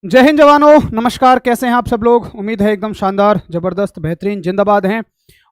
जय हिंद जवानों, नमस्कार। कैसे हैं आप सब लोग? उम्मीद है एकदम शानदार, जबरदस्त, बेहतरीन, जिंदाबाद हैं।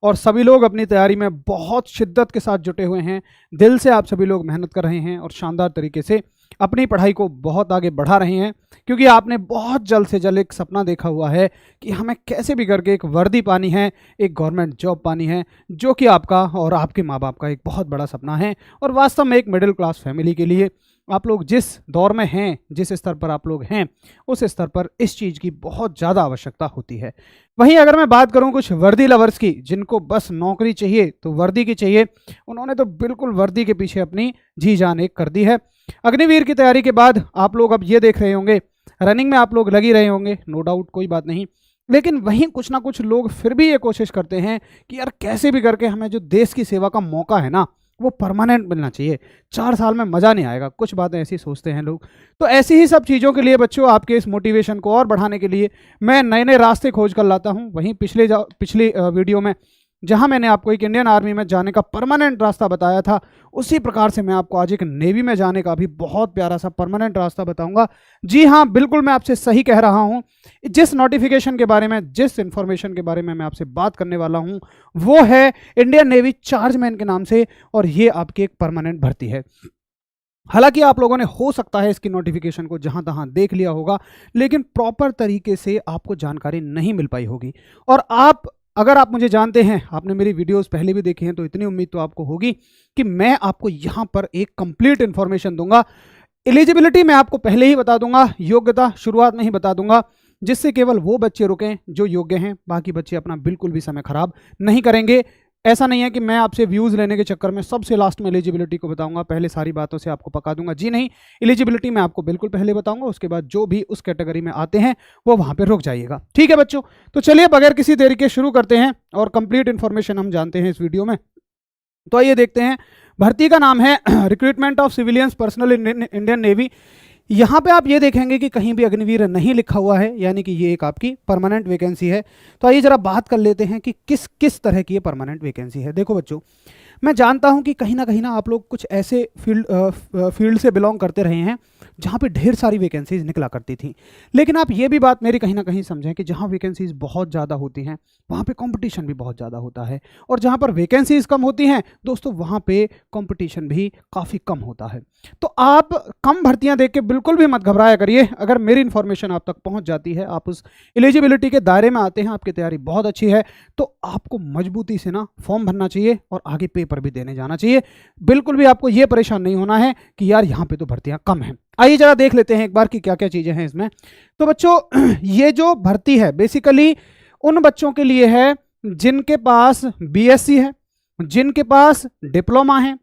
और सभी लोग अपनी तैयारी में बहुत शिद्दत के साथ जुटे हुए हैं। दिल से आप सभी लोग मेहनत कर रहे हैं और शानदार तरीके से अपनी पढ़ाई को बहुत आगे बढ़ा रहे हैं, क्योंकि आपने बहुत जल्द से जल्द एक सपना देखा हुआ है कि हमें कैसे भी करके एक वर्दी पानी है, एक गवर्नमेंट जॉब पानी है, जो कि आपका और आपके माँ बाप का एक बहुत बड़ा सपना है। और वास्तव में एक मिडिल क्लास फैमिली के लिए आप लोग जिस दौर में हैं, जिस स्तर पर आप लोग हैं, उस स्तर पर इस चीज़ की बहुत ज़्यादा आवश्यकता होती है। वहीं अगर मैं बात करूं कुछ वर्दी लवर्स की, जिनको बस नौकरी चाहिए तो वर्दी की चाहिए, उन्होंने तो बिल्कुल वर्दी के पीछे अपनी जी जान एक कर दी है। अग्निवीर की तैयारी के बाद आप लोग अब ये देख रहे होंगे, रनिंग में आप लोग लगी रहे होंगे, नो डाउट, कोई बात नहीं। लेकिन वहीं कुछ ना कुछ लोग फिर भी ये कोशिश करते हैं कि यार कैसे भी करके हमें जो देश की सेवा का मौका है ना, वो परमानेंट मिलना चाहिए। 4 साल में मज़ा नहीं आएगा, कुछ बातें ऐसी सोचते हैं लोग। तो ऐसी ही सब चीज़ों के लिए बच्चों, आपके इस मोटिवेशन को और बढ़ाने के लिए मैं नए नए रास्ते खोज कर लाता हूँ। वहीं पिछली वीडियो में जहां मैंने आपको एक इंडियन आर्मी में जाने का परमानेंट रास्ता बताया था, उसी प्रकार से मैं आपको आज एक नेवी में जाने का भी बहुत प्यारा सा परमानेंट रास्ता बताऊंगा। जी हाँ, बिल्कुल मैं आपसे सही कह रहा हूं। जिस नोटिफिकेशन के बारे में, जिस इंफॉर्मेशन के बारे में मैं आपसे बात करने वाला हूं, वो है इंडियन नेवी चार्जमैन के नाम से, और ये आपकी एक परमानेंट भर्ती है। हालांकि आप लोगों ने हो सकता है इसकी नोटिफिकेशन को जहां तहां देख लिया होगा, लेकिन प्रॉपर तरीके से आपको जानकारी नहीं मिल पाई होगी। और अगर आप मुझे जानते हैं, आपने मेरी वीडियोस पहले भी देखी हैं, तो इतनी उम्मीद तो आपको होगी कि मैं आपको यहां पर एक कंप्लीट इन्फॉर्मेशन दूंगा। एलिजिबिलिटी मैं आपको पहले ही बता दूंगा, योग्यता शुरुआत में ही बता दूंगा, जिससे केवल वो बच्चे रुकें जो योग्य हैं, बाकी बच्चे अपना बिल्कुल भी समय खराब नहीं करेंगे। ऐसा नहीं है कि मैं आपसे व्यूज़ लेने के चक्कर में सबसे लास्ट में एलिजिबिलिटी को बताऊंगा, पहले सारी बातों से आपको पका दूंगा। जी नहीं, एलिजिबिलिटी मैं आपको बिल्कुल पहले बताऊंगा, उसके बाद जो भी उस कैटेगरी में आते हैं वो वहां पे रुक जाइएगा। ठीक है बच्चों, तो चलिए बगैर किसी देरी के शुरू करते हैं और कंप्लीट इन्फॉर्मेशन हम जानते हैं इस वीडियो में। तो आइए देखते हैं। भर्ती का नाम है recruitment of civilians personal Indian navy. यहाँ पे आप ये देखेंगे कि कहीं भी अग्निवीर नहीं लिखा हुआ है, यानी कि ये एक आपकी परमानेंट वैकेंसी है। तो आइए जरा बात कर लेते हैं कि किस किस तरह की ये परमानेंट वैकेंसी है। देखो बच्चों, मैं जानता हूं कि कहीं ना आप लोग कुछ ऐसे फील्ड से बिलोंग करते रहे हैं जहां पे ढेर सारी वैकेंसीज निकला करती थी। लेकिन आप ये भी बात मेरी कहीं ना कहीं समझें कि जहां वैकेंसीज बहुत ज़्यादा होती हैं, वहां पे कंपटीशन भी बहुत ज़्यादा होता है, और जहां पर वैकेंसीज कम होती हैं दोस्तों, वहां पे कंपटीशन भी काफ़ी कम होता है। तो आप कम भर्तियां देख के बिल्कुल भी मत घबराया करिए। अगर मेरी इन्फॉर्मेशन आप तक पहुंच जाती है, आप उस एलिजिबिलिटी के दायरे में आते हैं, आपकी तैयारी बहुत अच्छी है, तो आपको मजबूती से ना फॉर्म भरना चाहिए और आगे पेपर भी देने जाना चाहिए। बिल्कुल भी आपको ये परेशान नहीं होना है कि यार यहाँ पे तो भर्तियां कम हैं। आइए जरा देख लेते हैं एक बार कि क्या क्या चीज़ें हैं इसमें। तो बच्चों, ये जो भर्ती है बेसिकली उन बच्चों के लिए है जिनके पास बीएससी है, जिनके पास डिप्लोमा है।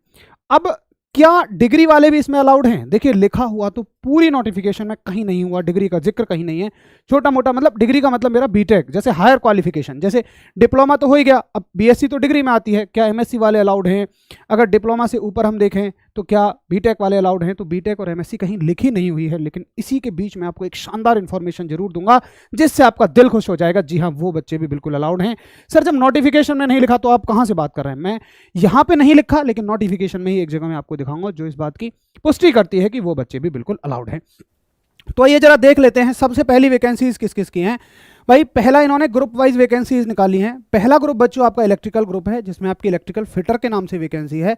अब क्या डिग्री वाले भी इसमें अलाउड हैं? देखिए, लिखा हुआ तो पूरी नोटिफिकेशन में कहीं नहीं हुआ, डिग्री का जिक्र कहीं नहीं है। छोटा मोटा मतलब, डिग्री का मतलब मेरा बीटेक, जैसे हायर क्वालिफिकेशन, जैसे डिप्लोमा तो हो ही गया, अब बीएससी तो डिग्री में आती है। क्या एमएससी वाले अलाउड हैं? अगर डिप्लोमा से ऊपर हम देखें तो क्या बीटेक वाले अलाउड हैं? तो बीटेक और एमएससी कहीं लिखी नहीं हुई है, लेकिन इसी के बीच में आपको एक शानदार इन्फॉर्मेशन जरूर दूंगा जिससे आपका दिल खुश हो जाएगा। जी हाँ, वो बच्चे भी बिल्कुल अलाउड हैं। सर, जब नोटिफिकेशन में नहीं लिखा तो आप कहाँ से बात कर रहे हैं? मैं यहाँ पे नहीं लिखा, लेकिन नोटिफिकेशन में ही एक जगह मैं आपको दिखाऊंगा जो इस बात की पुष्टि करती है कि वो बच्चे भी बिल्कुल अलाउड हैं। तो ये जरा देख लेते हैं सबसे पहली वैकेंसीज किस किस की हैं। भाई, पहला इन्होंने ग्रुप वाइज वैकेंसीज निकाली हैं। पहला ग्रुप बच्चों आपका इलेक्ट्रिकल ग्रुप है, जिसमें आपकी इलेक्ट्रिकल फिटर के नाम से वैकेंसी है।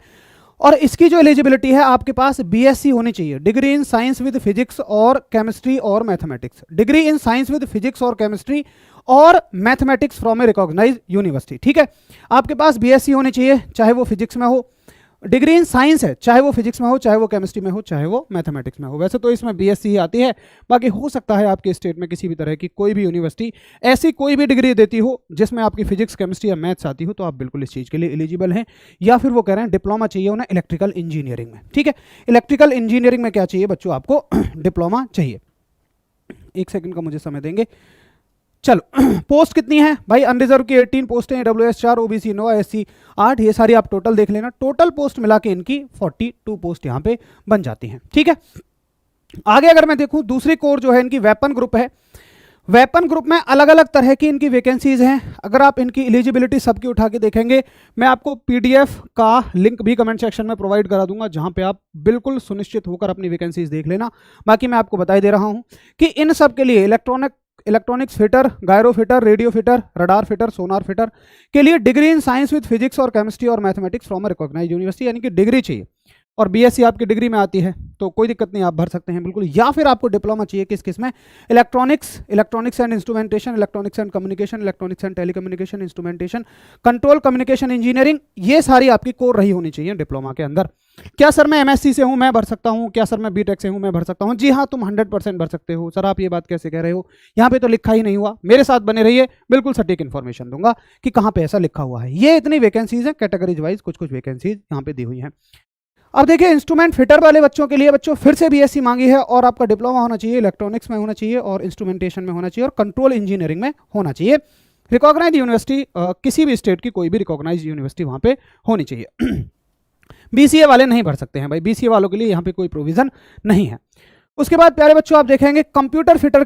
और इसकी जो एलिजिबिलिटी है, आपके पास बीएससी होनी चाहिए, degree in science with physics और केमिस्ट्री और mathematics, degree in science with physics और केमिस्ट्री और mathematics from a recognised university. ठीक है, आपके पास बीएससी होनी चाहिए, चाहे वो फिजिक्स में हो। डिग्री इन साइंस है, चाहे वो फिजिक्स में हो, चाहे वो केमिस्ट्री में हो, चाहे वो मैथमेटिक्स में हो। वैसे तो इसमें बीएससी ही आती है, बाकी हो सकता है आपके स्टेट में किसी भी तरह की कोई भी यूनिवर्सिटी ऐसी कोई भी डिग्री देती हो जिसमें आपकी फिजिक्स, केमिस्ट्री या मैथ्स आती हो, तो आप बिल्कुल इस चीज़ के लिए एलिजिबल हैं। या फिर वो कह रहे हैं डिप्लोमा चाहिए उन्हें इलेक्ट्रिकल इंजीनियरिंग में। ठीक है, इलेक्ट्रिकल इंजीनियरिंग में क्या चाहिए बच्चों? आपको डिप्लोमा चाहिए। एक सेकेंड का मुझे समय देंगे। चलो, पोस्ट कितनी है भाई? अनरिजर्व की 18 पोस्टें, ईडब्ल्यूएस 4, ओबीसी 9, एससी 8, ये सारी आप टोटल देख लेना। टोटल पोस्ट मिला के इनकी 42 पोस्ट यहाँ पे बन जाती हैं। ठीक है, आगे अगर मैं देखूं, दूसरी कोर जो है इनकी वेपन ग्रुप है। वेपन ग्रुप में अलग अलग तरह की इनकी वैकेंसीज हैं। अगर आप इनकी एलिजिबिलिटी सबकी उठा के देखेंगे, मैं आपको पीडीएफ का लिंक भी कमेंट सेक्शन में प्रोवाइड करा दूंगा, जहां पे आप बिल्कुल सुनिश्चित होकर अपनी वैकेंसीज देख लेना। बाकी मैं आपको बता ही दे रहा हूं कि इन सब के लिए electronics fitter, gyro fitter, radio fitter, radar fitter, sonar fitter के लिए degree in science with physics और केमिस्ट्री और मैथमेटिक्स फ्रॉम रिकॉग्नाइज्ड यूनिवर्सिटी, यानी कि डिग्री चाहिए। और बीएससी आपकी डिग्री में आती है तो कोई दिक्कत नहीं, आप भर सकते हैं बिल्कुल। या फिर आपको डिप्लोमा चाहिए किस में, electronics and instrumentation, electronics and communication, electronics and telecommunication, instrumentation, control communication engineering, ये सारी आपकी कोर रही होनी चाहिए डिप्लोमा के अंदर। क्या सर मैं एमएससी से हूं, मैं भर सकता हूं? क्या सर मैं बीटेक से हूं, मैं भर सकता हूं? जी हाँ, तुम 100% भर सकते हो। सर आप ये बात कैसे कह रहे हो, यहाँ पे तो लिखा ही नहीं हुआ। मेरे साथ बने रहिए, बिल्कुल सटीक इन्फॉर्मेशन दूंगा कि कहाँ पे ऐसा लिखा हुआ है। ये इतनी वैकेंसीज है कैटेगरीज वाइज, कुछ वैकेंसीज यहाँ पे दी हुई हैं। अब देखिए, इंस्ट्रूमेंट फिटर वाले बच्चों के लिए बच्चों फिर से बीएससी मांगी है, और आपका डिप्लोमा होना चाहिए, इलेक्ट्रॉनिक्स में होना चाहिए, और इंस्ट्रूमेंटेशन में होना चाहिए, और कंट्रोल इंजीनियरिंग में होना चाहिए। रिकॉग्नाइज्ड यूनिवर्सिटी, किसी भी स्टेट की कोई भी रिकॉग्नाइज्ड यूनिवर्सिटी वहां पे होनी चाहिए। बीसीए वाले नहीं भर सकते हैं भाई, बीसीए वालों के लिए यहाँ पे कोई प्रोविजन नहीं है। उसके बाद प्यारे बच्चों आप देखेंगे कंप्यूटर फिटर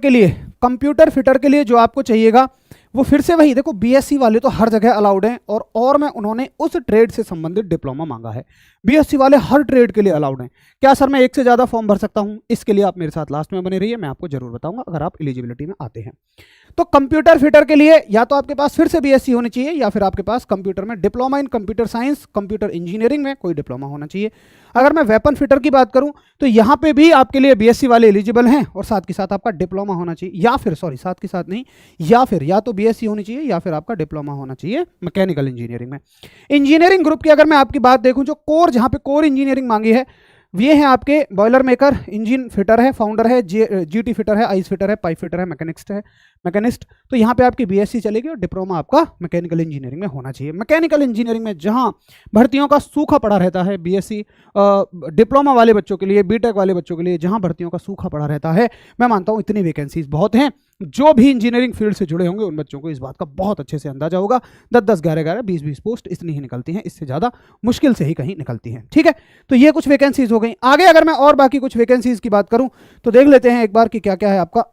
के लिए जो आपको चाहिएगा वो फिर से वही, देखो बीएससी वाले तो हर जगह अलाउड हैं, और में उन्होंने उस ट्रेड से संबंधित डिप्लोमा मांगा है। बीएससी वाले हर ट्रेड के लिए अलाउड हैं। क्या सर मैं एक से ज़्यादा फॉर्म भर सकता हूं? इसके लिए आप मेरे साथ लास्ट में बने रहिए, मैं आपको जरूर बताऊंगा अगर आप एलिजिबिलिटी में आते हैं। तो कंप्यूटर फिटर के लिए या तो आपके पास फिर से बीएससी होनी चाहिए, या फिर आपके पास कंप्यूटर में diploma in computer science, computer engineering में कोई डिप्लोमा होना चाहिए। अगर मैं वेपन फिटर की बात करूं तो यहाँ पे भी आपके लिए बीएससी वाले एलिजिबल हैं, और साथ के साथ आपका डिप्लोमा होना चाहिए, या फिर सॉरी साथ के साथ नहीं, या तो बीएससी होनी चाहिए या फिर आपका डिप्लोमा होना चाहिए मैकेनिकल इंजीनियरिंग में। इंजीनियरिंग ग्रुप की अगर मैं आपकी बात देखूं, जो कोर जहां पे कोर इंजीनियरिंग मांगी है, ये है आपके बॉयलर मेकर, इंजन फिटर है, फाउंडर है, जीटी फिटर है, आइस फिटर है, पाइप फिटर है, मैकेनिस्ट। तो यहाँ पे आपकी बीएससी चलेगी, और डिप्लोमा आपका मैकेनिकल इंजीनियरिंग में होना चाहिए। मैकेनिकल इंजीनियरिंग में जहाँ भर्तियों का सूखा पड़ा रहता है, बीएससी डिप्लोमा वाले बच्चों के लिए, बीटेक वाले बच्चों के लिए जहाँ भर्तियों का सूखा पड़ा रहता है, मैं मानता हूँ इतनी वैकेंसीज बहुत हैं। जो भी इंजीनियरिंग फील्ड से जुड़े होंगे उन बच्चों को इस बात का बहुत अच्छे से अंदाजा होगा। 10-10, 11-11, 20-20 पोस्ट इतनी ही निकलती हैं, इससे ज़्यादा मुश्किल से ही कहीं निकलती हैं। ठीक है, तो ये कुछ वैकेंसीज हो गई। आगे अगर मैं और बाकी कुछ वैकेंसीज की बात करूं तो देख लेते हैं एक बार कि क्या क्या है आपका।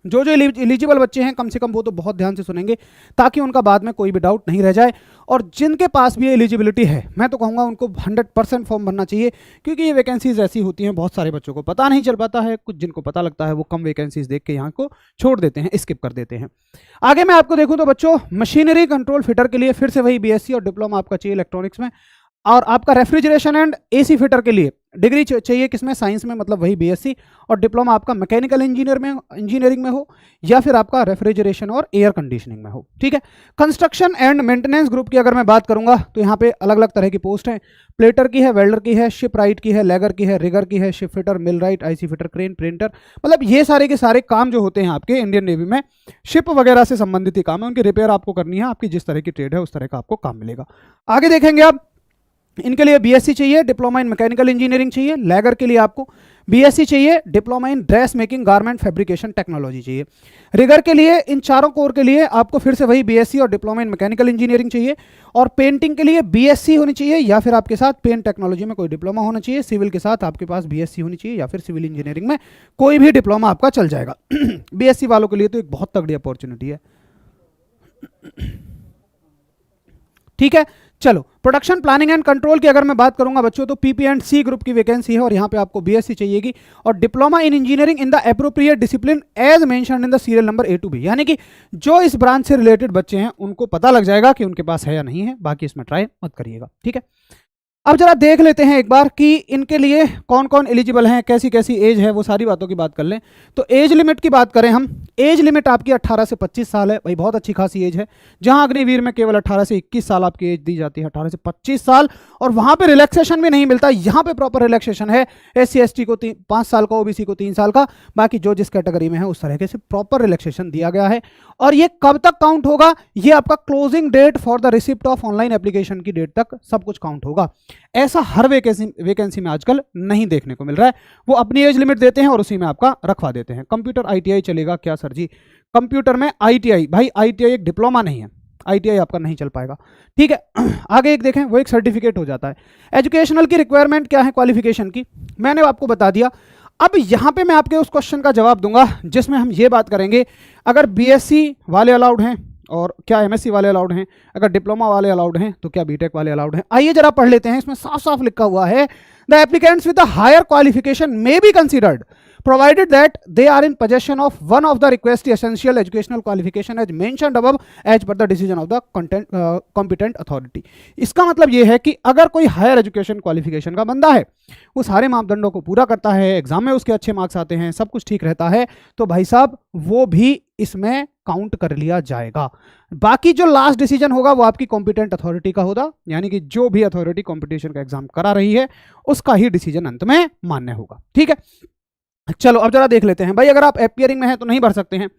जो एलिजिबल बच्चे हैं कम से कम वो तो बहुत ध्यान से सुनेंगे, ताकि उनका बाद में कोई भी डाउट नहीं रह जाए। और जिनके पास भी एलिजिबिलिटी है, मैं तो कहूँगा उनको 100% फॉर्म भरना चाहिए, क्योंकि ये वैकेंसीज ऐसी होती हैं, बहुत सारे बच्चों को पता नहीं चल पाता है। कुछ जिनको पता लगता है वो कम वैकेंसीज देख के यहाँ को छोड़ देते हैं, स्किप कर देते हैं। आगे मैं आपको देखूँ तो बच्चों, मशीनरी कंट्रोल फिटर के लिए फिर से वही बीएससी और डिप्लोमा आपका चाहिए इलेक्ट्रॉनिक्स में। और आपका रेफ्रिजरेशन एंड एसी फिटर के लिए डिग्री चाहिए किसमें, साइंस में, मतलब वही बीएससी, और डिप्लोमा आपका मैकेनिकल इंजीनियरिंग में हो, या फिर आपका रेफ्रिजरेशन और एयर कंडीशनिंग में हो। ठीक है। कंस्ट्रक्शन एंड मेंटेनेंस ग्रुप की अगर मैं बात करूंगा तो यहाँ पे अलग अलग तरह की पोस्ट हैं। प्लेटर की है, वेल्डर की है, शिप राइट की है, लेगर की है, रिगर की है, ship fitter, millwright, IC fitter, crane, printer, मतलब ये सारे के सारे काम जो होते हैं आपके इंडियन नेवी में शिप वगैरह से संबंधित ही काम है, उनकी रिपेयर आपको करनी है। आपकी जिस तरह की ट्रेड है उस तरह का आपको काम मिलेगा। आगे देखेंगे आप, इनके लिए बीएससी चाहिए, डिप्लोमा इन मैकेनिकल इंजीनियरिंग चाहिए। लेगर के लिए आपको बीएससी चाहिए, diploma in dress making garment fabrication technology चाहिए। रिगर के लिए, इन चारों कोर के लिए आपको फिर से वही बीएससी और डिप्लोमा इन मैकेनिकल इंजीनियरिंग चाहिए। और पेंटिंग के लिए बीएससी होनी चाहिए, या फिर आपके साथ पेंट टेक्नोलॉजी में कोई डिप्लोमा होना चाहिए। सिविल के साथ आपके पास बीएससी होनी चाहिए, या फिर सिविल इंजीनियरिंग में कोई भी डिप्लोमा आपका चल जाएगा। बीएससी वालों के लिए तो एक बहुत तगड़ी अपॉर्चुनिटी है। ठीक है, चलो प्रोडक्शन प्लानिंग एंड कंट्रोल की अगर मैं बात करूंगा बच्चों, तो पीपी&सी ग्रुप की वैकेंसी है, और यहाँ पे आपको बीएससी चाहिएगी, और diploma in engineering in the appropriate discipline as mentioned in the serial number A to B, यानी कि जो इस ब्रांच से रिलेटेड बच्चे हैं उनको पता लग जाएगा कि उनके पास है या नहीं है, बाकी इसमें ट्राई मत करिएगा। ठीक है, अब जरा देख लेते हैं एक बार कि इनके लिए कौन कौन एलिजिबल हैं, कैसी कैसी एज है, वो सारी बातों की बात कर लें। तो एज लिमिट की बात करें हम, एज लिमिट आपकी 18 से 25 साल है, भाई बहुत अच्छी खासी एज है। जहां अग्निवीर में केवल 18 से 21 साल आपकी एज दी जाती है, 18 से 25 साल, और वहां पे रिलैक्सेशन भी नहीं मिलता। यहाँ पे प्रॉपर रिलैक्सेशन है, SC/ST को 5 साल का, OBC को 3 साल का, बाकी जो जिस कैटेगरी में है उस तरह से प्रॉपर रिलैक्सेशन दिया गया है। और ये कब तक काउंट होगा, ये आपका closing date for the receipt of online application की डेट तक सब कुछ काउंट होगा। ऐसा हर वैकेंसी में आजकल नहीं देखने को मिल रहा है। वो अपनी एज लिमिट देते हैं और उसी में आपका रखवा देते हैं। कंप्यूटर ITI चलेगा क्या सर जी? कंप्यूटर में ITI, भाई ITI एक डिप्लोमा नहीं है, ITI आपका नहीं चल पाएगा। ठीक है, आगे एक देखें, वो एक सर्टिफिकेट हो जाता है। एजुकेशनल की रिक्वायरमेंट क्या है क्वालिफिकेशन की, मैंने आपको बता दिया। अब यहां पे मैं आपके उस क्वेश्चन का जवाब दूंगा जिसमें हम ये बात करेंगे, अगर बीएससी वाले अलाउड हैं और क्या एमएससी वाले अलाउड हैं, अगर डिप्लोमा वाले अलाउड हैं तो क्या बीटेक वाले अलाउड हैं। आइए जरा पढ़ लेते हैं, इसमें साफ साफ लिखा हुआ है, the applicants with the higher qualification may be considered provided that they are in possession of one of the requested essential educational qualification as mentioned above as per the decision of the competent authority। इसका मतलब ये है कि अगर कोई higher education qualification का बंदा है, वो सारे मापदंडों को पूरा करता है, एग्जाम में उसके अच्छे मार्क्स आते हैं, सब कुछ ठीक रहता है, तो भाई साहब वो भी इसमें काउंट कर लिया जाएगा। बाकी जो लास्ट डिसीजन होगा वो आपकी कॉम्पिटेंट अथॉरिटी का होगा, यानी कि जो भी अथॉरिटी कॉम्पिटिशन का एग्जाम करा रही है उसका ही डिसीजन अंत में मान्य होगा। ठीक है, चलो अब जरा देख लेते हैं भाई, अगर आप अपीयरिंग में हैं तो नहीं भर सकते हैं,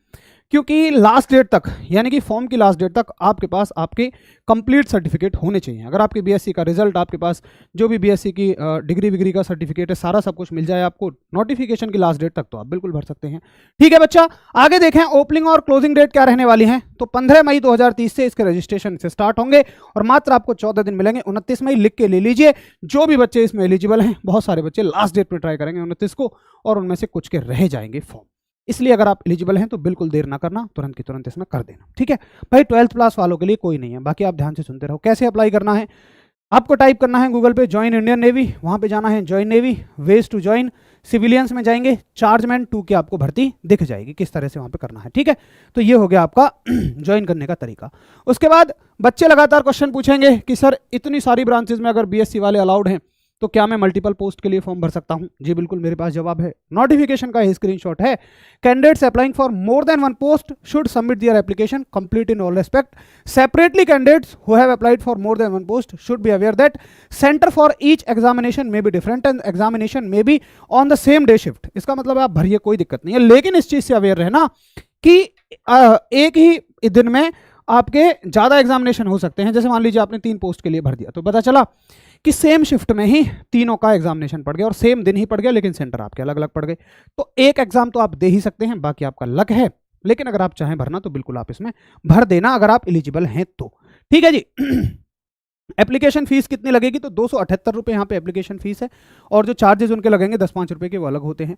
क्योंकि लास्ट डेट तक, यानी कि फॉर्म की लास्ट डेट तक आपके पास आपके कंप्लीट सर्टिफिकेट होने चाहिए। अगर आपकी बीएससी का रिजल्ट, आपके पास जो भी बीएससी की डिग्री विग्री का सर्टिफिकेट है, सारा सब कुछ मिल जाए आपको नोटिफिकेशन की लास्ट डेट तक, तो आप बिल्कुल भर सकते हैं। ठीक है बच्चा, आगे देखें ओपनिंग और क्लोजिंग डेट क्या रहने वाली है। तो 15 मई 2030 से इसके रजिस्ट्रेशन से स्टार्ट होंगे और मात्र आपको 14 दिन मिलेंगे। 29 मई लिख के ले लीजिए, जो भी बच्चे इसमें एलिजिबल हैं, बहुत सारे बच्चे लास्ट डेट पर ट्राई करेंगे 29 को, और उनमें से कुछ के रह जाएंगे फॉर्म। इसलिए अगर आप एलिजिबल हैं तो बिल्कुल देर ना करना, तुरंत की तुरंत इसमें कर देना। ठीक है भाई, 12th क्लास वालों के लिए कोई नहीं है, बाकी आप ध्यान से सुनते रहो। कैसे अप्लाई करना है, आपको टाइप करना है गूगल पे ज्वाइन इंडियन नेवी, वहां पे जाना है join navy, ways to join, civilians में जाएंगे, चार्जमैन 2 की आपको भर्ती दिख जाएगी, किस तरह से वहां पे करना है। ठीक है, तो ये हो गया आपका ज्वाइन करने का तरीका। उसके बाद बच्चे लगातार क्वेश्चन पूछेंगे कि सर इतनी सारी ब्रांचेज में अगर बीएससी वाले अलाउड हैं तो क्या मैं मल्टीपल पोस्ट के लिए फॉर्म भर सकता हूं? जी बिल्कुल, मेरे पास जवाब है। नोटिफिकेशन का स्क्रीनशॉट है, candidates applying for more than one post should submit their application complete in all respect. Separately candidates who have applied for more than one post should be aware that centre for each examination may be different and examination may be on the same day shift. इसका मतलब आप भरिए, कोई दिक्कत नहीं है, लेकिन इस चीज से अवेयर रहना कि एक ही दिन में आपके ज्यादा एग्जामिनेशन हो सकते हैं। जैसे मान लीजिए आपने 3 पोस्ट के लिए भर दिया, तो पता चला कि सेम शिफ्ट में ही तीनों का एग्जामिनेशन पड़ गया और सेम दिन ही पड़ गया, लेकिन सेंटर आपके अलग अलग पड़ गए, तो एक एग्जाम तो आप दे ही सकते हैं, बाकी आपका लक है। लेकिन अगर आप चाहें भरना तो बिल्कुल आप इसमें भर देना, अगर आप एलिजिबल हैं तो। ठीक है जी। एप्लीकेशन फीस कितनी लगेगी, तो 278 रुपये यहाँ पे एप्लीकेशन फीस है, और जो चार्जेस उनके लगेंगे 10-5 रुपये के वो अलग होते हैं।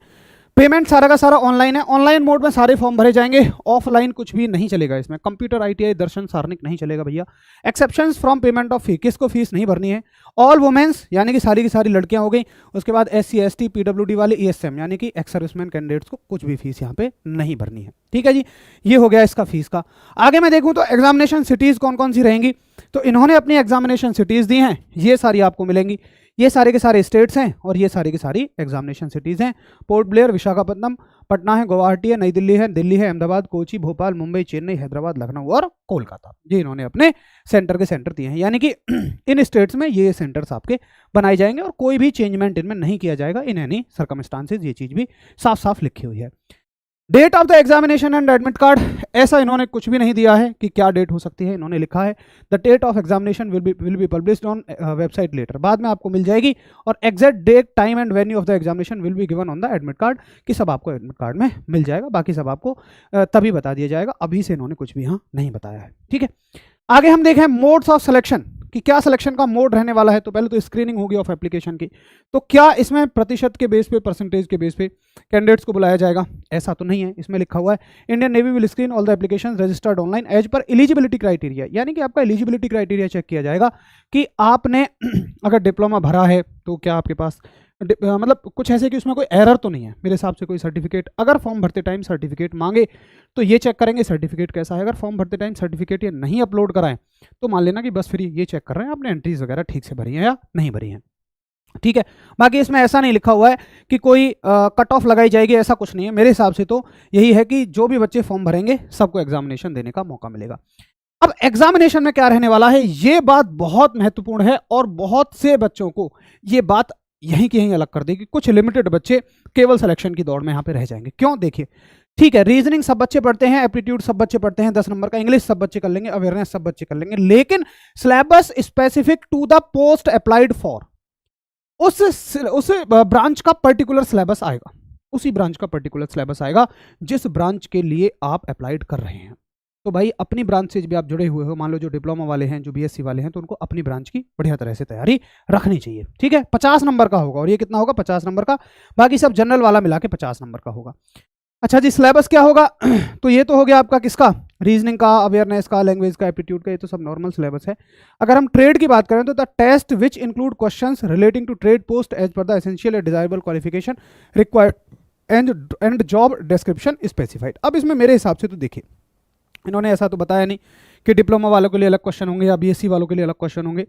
पेमेंट सारा का सारा ऑनलाइन है, ऑनलाइन मोड में सारे फॉर्म भरे जाएंगे, ऑफलाइन कुछ भी नहीं चलेगा इसमें। कंप्यूटर, आईटीआई, दर्शन, सारनिक नहीं चलेगा भैया। एक्सेप्शंस फ्रॉम पेमेंट ऑफ फी, किसको फीस नहीं भरनी है? ऑल वुमेन्स, यानी कि सारी की सारी लड़कियां हो गई। उसके बाद SC ST PWD वाले, ESM यानी कि एक्स सर्विसमैन कैंडिडेट्स को कुछ भी फीस यहाँ पे नहीं भरनी है। ठीक है जी, ये हो गया इसका फीस का। आगे मैं देखूँ तो एग्जामिनेशन सिटीज कौन कौन सी रहेंगी, तो इन्होंने अपनी एग्जामिनेशन सिटीज दी हैं, ये सारी आपको मिलेंगी। ये सारे के सारे स्टेट्स हैं और ये सारी की सारी एग्जामिनेशन सिटीज़ हैं। पोर्ट ब्लेयर, विशाखापट्टनम, पटना है, गुवाहाटी है, नई दिल्ली है, अहमदाबाद, कोची, भोपाल, मुंबई, चेन्नई, हैदराबाद, लखनऊ और कोलकाता, ये इन्होंने अपने सेंटर के सेंटर दिए हैं। यानी कि इन स्टेट्स में ये सेंटर्स आपके बनाए जाएंगे और कोई भी चेंजमेंट इनमें नहीं किया जाएगा इन एनी सर्कमस्टांसेस, ये चीज़ भी साफ साफ लिखी हुई है। Date of the examination and admit card, ऐसा इन्होंने कुछ भी नहीं दिया है कि क्या डेट हो सकती है। इन्होंने लिखा है the date of examination will be published on website later, बाद में आपको मिल जाएगी। और exact date, time and venue of the examination will be given on the admit card, कि सब आपको एडमिट कार्ड में मिल जाएगा, बाकी सब आपको तभी बता दिया जाएगा। अभी से इन्होंने कुछ भी यहाँ नहीं बताया है। ठीक है, आगे हम देखें मोड्स ऑफ सिलेक्शन कि क्या सिलेक्शन का मोड रहने वाला है। तो पहले तो स्क्रीनिंग होगी ऑफ एप्लीकेशन की, तो क्या इसमें प्रतिशत के बेस पे, परसेंटेज के बेस पे कैंडिडेट्स को बुलाया जाएगा? ऐसा तो नहीं है, इसमें लिखा हुआ है Indian navy will screen all the application registered online as per eligibility criteria, यानी कि आपका एलिजिबिलिटी क्राइटेरिया चेक किया जाएगा कि आपने अगर डिप्लोमा भरा है तो क्या आपके पास मतलब कुछ ऐसे कि उसमें कोई एरर तो नहीं है। मेरे हिसाब से कोई सर्टिफिकेट, अगर फॉर्म भरते टाइम सर्टिफिकेट मांगे तो ये चेक करेंगे सर्टिफिकेट कैसा है। अगर फॉर्म भरते टाइम सर्टिफिकेट ये नहीं अपलोड कराएं तो मान लेना कि बस फिर ये चेक कर रहे हैं आपने एंट्रीज वगैरह ठीक से भरी हैं या नहीं भरी हैं। ठीक है, बाकी इसमें ऐसा नहीं लिखा हुआ है कि कोई कट ऑफ लगाई जाएगी, ऐसा कुछ नहीं है। मेरे हिसाब से तो यही है कि जो भी बच्चे फॉर्म भरेंगे सबको एग्जामिनेशन देने का मौका मिलेगा। अब एग्जामिनेशन में क्या रहने वाला है, ये बात बहुत महत्वपूर्ण है और बहुत से बच्चों को ये बात यहीं की यहीं अलग कर देगी। कुछ लिमिटेड बच्चे केवल सिलेक्शन की दौड़ में यहाँ पे रह जाएंगे। क्यों? देखिए, ठीक है, रीजनिंग सब बच्चे पढ़ते हैं, एप्टीट्यूड सब बच्चे पढ़ते हैं 10 नंबर का, इंग्लिश सब बच्चे कर लेंगे, अवेयरनेस सब बच्चे कर लेंगे, लेकिन syllabus specific to the post applied for, उस ब्रांच का पर्टिकुलर सिलेबस आएगा, उसी ब्रांच का पर्टिकुलर सिलेबस आएगा जिस ब्रांच के लिए आप अप्लाइड कर रहे हैं। तो भाई अपनी ब्रांच से भी आप जुड़े हुए हो, मान लो जो डिप्लोमा वाले हैं, जो बीएससी वाले हैं, तो उनको अपनी ब्रांच की बढ़िया तरह से तैयारी रखनी चाहिए। ठीक है, 50 नंबर का होगा, और ये कितना होगा, 50 नंबर का। बाकी सब जनरल वाला मिला के 50 नंबर का होगा। अच्छा जी, सिलेबस क्या होगा? तो ये तो हो गया आपका किसका, रीजनिंग का, अवेयरनेस का, लैंग्वेज का, एप्टीट्यूड का, ये तो सब नॉर्मल सिलेबस है। अगर हम ट्रेड की बात करें तो the test which include questions relating to trade post as per the essential and desirable qualification required and job description specified. अब इसमें मेरे हिसाब से तो देखिए, इन्होंने ऐसा तो बताया नहीं कि डिप्लोमा वालों के लिए अलग क्वेश्चन होंगे या बीएससी वालों के लिए अलग क्वेश्चन होंगे।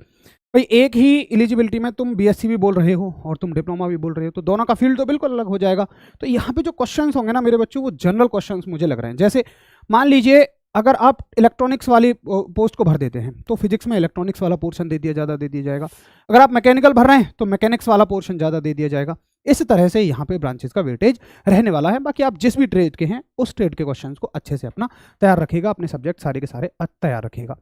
भाई एक ही एलिजिबिलिटी में तुम बीएससी भी बोल रहे हो और तुम डिप्लोमा भी बोल रहे हो, तो दोनों का फील्ड तो बिल्कुल अलग हो जाएगा। तो यहाँ पे जो क्वेश्चंस होंगे ना मेरे बच्चों, वो जनरल क्वेश्चंस मुझे लग रहे हैं। जैसे मान लीजिए अगर आप इलेक्ट्रॉनिक्स वाली पोस्ट को भर देते हैं तो फिजिक्स में इलेक्ट्रॉनिक्स वाला पोर्शन ज़्यादा दे दिया जाएगा। अगर आप मैकेनिकल भर रहे हैं तो मैकेनिक्स वाला पोर्शन ज़्यादा दे दिया जाएगा। इस तरह से यहाँ पे ब्रांचेस का वेटेज रहने वाला है। बाकी आप जिस भी ट्रेड के हैं उस ट्रेड के क्वेश्चंस को अच्छे से अपना तैयार रखिएगा, अपने सब्जेक्ट सारे के सारे तैयार रखिएगा।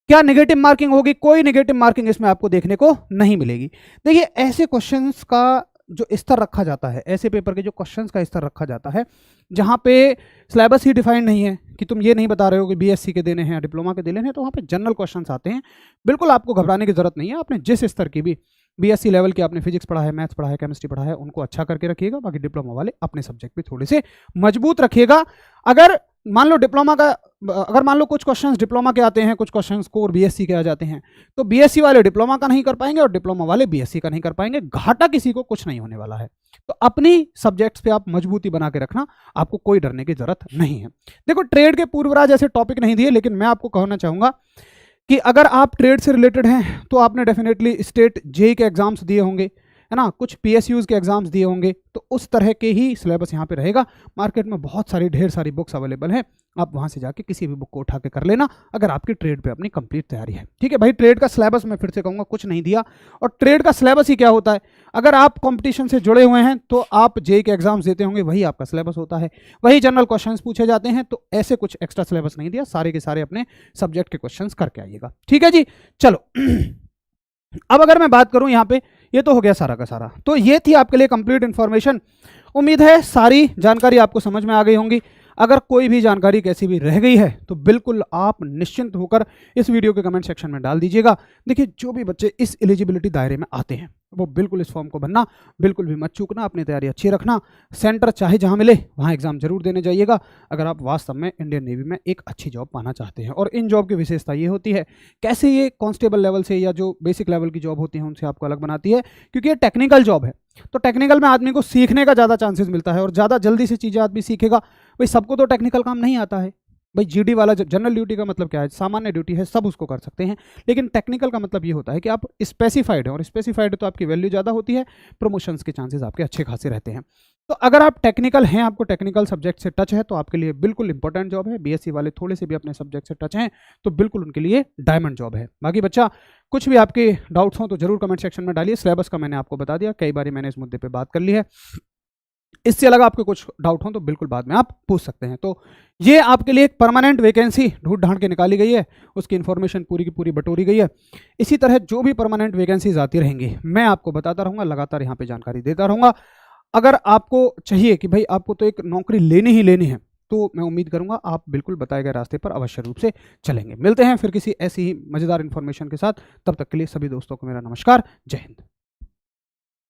क्या नेगेटिव मार्किंग होगी? कोई नेगेटिव मार्किंग इसमें आपको देखने को नहीं मिलेगी। देखिए ऐसे क्वेश्चंस का जो स्तर रखा जाता है, ऐसे पेपर के जो क्वेश्चंस का स्तर रखा जाता है जहाँ पे सिलेबस ही डिफाइंड नहीं है, कि तुम ये नहीं बता रहे हो कि बीएससी के देने हैं या डिप्लोमा के देने हैं, तो वहाँ पे जनरल क्वेश्चंस आते हैं। बिल्कुल आपको घबराने की जरूरत नहीं है। आपने जिस स्तर की भी बीएससी लेवल की आपने फिजिक्स पढ़ा है, मैथ्स पढ़ा है, केमिस्ट्री पढ़ा है, उनको अच्छा करके रखिएगा। बाकी डिप्लोमा वाले अपने सब्जेक्ट पे थोड़े से मजबूत रखिएगा। अगर मान लो डिप्लोमा का, अगर मान लो कुछ क्वेश्चंस डिप्लोमा के आते हैं, कुछ क्वेश्चंस कोर बीएससी के आ जाते हैं, तो बीएससी वाले डिप्लोमा का नहीं कर पाएंगे और डिप्लोमा वाले बीएससी का नहीं कर पाएंगे। घाटा किसी को कुछ नहीं होने वाला है। तो अपनी सब्जेक्ट्स पे आप मजबूती बना के रखना, आपको कोई डरने की जरूरत नहीं है। देखो ट्रेड के पूर्वराज ऐसे टॉपिक नहीं दिए, लेकिन मैं आपको कहना चाहूंगा कि अगर आप ट्रेड से रिलेटेड हैं तो आपने डेफिनेटली स्टेट जेई के एग्जाम्स दिए होंगे, है ना, कुछ पीएसयूज के एग्जाम्स दिए होंगे, तो उस तरह के ही सिलेबस यहाँ पे रहेगा। मार्केट में बहुत सारी ढेर सारी बुक्स अवेलेबल हैं, आप वहाँ से जाके किसी भी बुक को उठा के कर लेना अगर आपकी ट्रेड पे अपनी कंप्लीट तैयारी है। ठीक है भाई, ट्रेड का सिलेबस मैं फिर से कहूँगा कुछ नहीं दिया। और ट्रेड का सिलेबस ही क्या होता है, अगर आप कॉम्पिटिशन से जुड़े हुए हैं तो आप जेई के एग्जाम्स देते होंगे, वही आपका सिलेबस होता है, वही जनरल क्वेश्चन पूछे जाते हैं। तो ऐसे कुछ एक्स्ट्रा सिलेबस नहीं दिया, सारे के सारे अपने सब्जेक्ट के क्वेश्चन करके आइएगा। ठीक है जी, चलो अब अगर मैं बात करूं यहाँ पे, ये तो हो गया सारा का सारा। तो ये थी आपके लिए कंप्लीट इन्फॉर्मेशन। उम्मीद है सारी जानकारी आपको समझ में आ गई होंगी। अगर कोई भी जानकारी कैसी भी रह गई है तो बिल्कुल आप निश्चिंत होकर इस वीडियो के कमेंट सेक्शन में डाल दीजिएगा। देखिए जो भी बच्चे इस एलिजिबिलिटी दायरे में आते हैं वो बिल्कुल इस फॉर्म को भरना, बिल्कुल भी मत चूकना, अपनी तैयारी अच्छी रखना। सेंटर चाहे जहां मिले वहां एग्जाम जरूर देने जाइएगा अगर आप वास्तव में इंडियन नेवी में एक अच्छी जॉब पाना चाहते हैं। और इन जॉब की विशेषता ये होती है, कैसे ये कांस्टेबल लेवल से या जो बेसिक लेवल की जॉब होती है उनसे आपको अलग बनाती है, क्योंकि ये टेक्निकल जॉब है। तो टेक्निकल में आदमी को सीखने का ज़्यादा चांसेस मिलता है और ज़्यादा जल्दी से चीज़ें आदमी सीखेगा। भाई सबको तो टेक्निकल काम नहीं आता है। भाई जीडी वाला जनरल ड्यूटी का मतलब क्या है, सामान्य ड्यूटी है, सब उसको कर सकते हैं। लेकिन टेक्निकल का मतलब ये होता है कि आप स्पेसिफाइड हैं, और स्पेसिफाइड तो आपकी वैल्यू ज़्यादा होती है, प्रमोशंस के चांसेस आपके अच्छे खासे रहते हैं। तो अगर आप टेक्निकल हैं, आपको टेक्निकल सब्जेक्ट से टच है, तो आपके लिए बिल्कुल इंपॉर्टेंट जॉब है। बीएससी वाले थोड़े से भी अपने सब्जेक्ट से टच हैं तो बिल्कुल उनके लिए डायमंड जॉब है। बाकी बच्चा कुछ भी आपके डाउट्स हों तो जरूर कमेंट सेक्शन में डालिए। सिलेबस का मैंने आपको बता दिया, कई बार मैंने इस मुद्दे पर बात कर ली है। इससे अलग आपके कुछ डाउट हो तो बिल्कुल बाद में आप पूछ सकते हैं। तो ये आपके लिए एक परमानेंट वैकेंसी ढूंढ ढांड के निकाली गई है, उसकी इन्फॉर्मेशन पूरी की पूरी बटोरी गई है। इसी तरह जो भी परमानेंट वैकेंसीज आती रहेंगी मैं आपको बताता रहूँगा, लगातार यहाँ पे जानकारी देता रहूँगा। अगर आपको चाहिए कि भाई आपको तो एक नौकरी लेनी ही लेनी है, तो मैं उम्मीद करूँगा आप बिल्कुल बताए गए रास्ते पर अवश्य रूप से चलेंगे। मिलते हैं फिर किसी ऐसी ही मज़ेदार इन्फॉर्मेशन के साथ, तब तक के लिए सभी दोस्तों को मेरा नमस्कार, जय हिंद।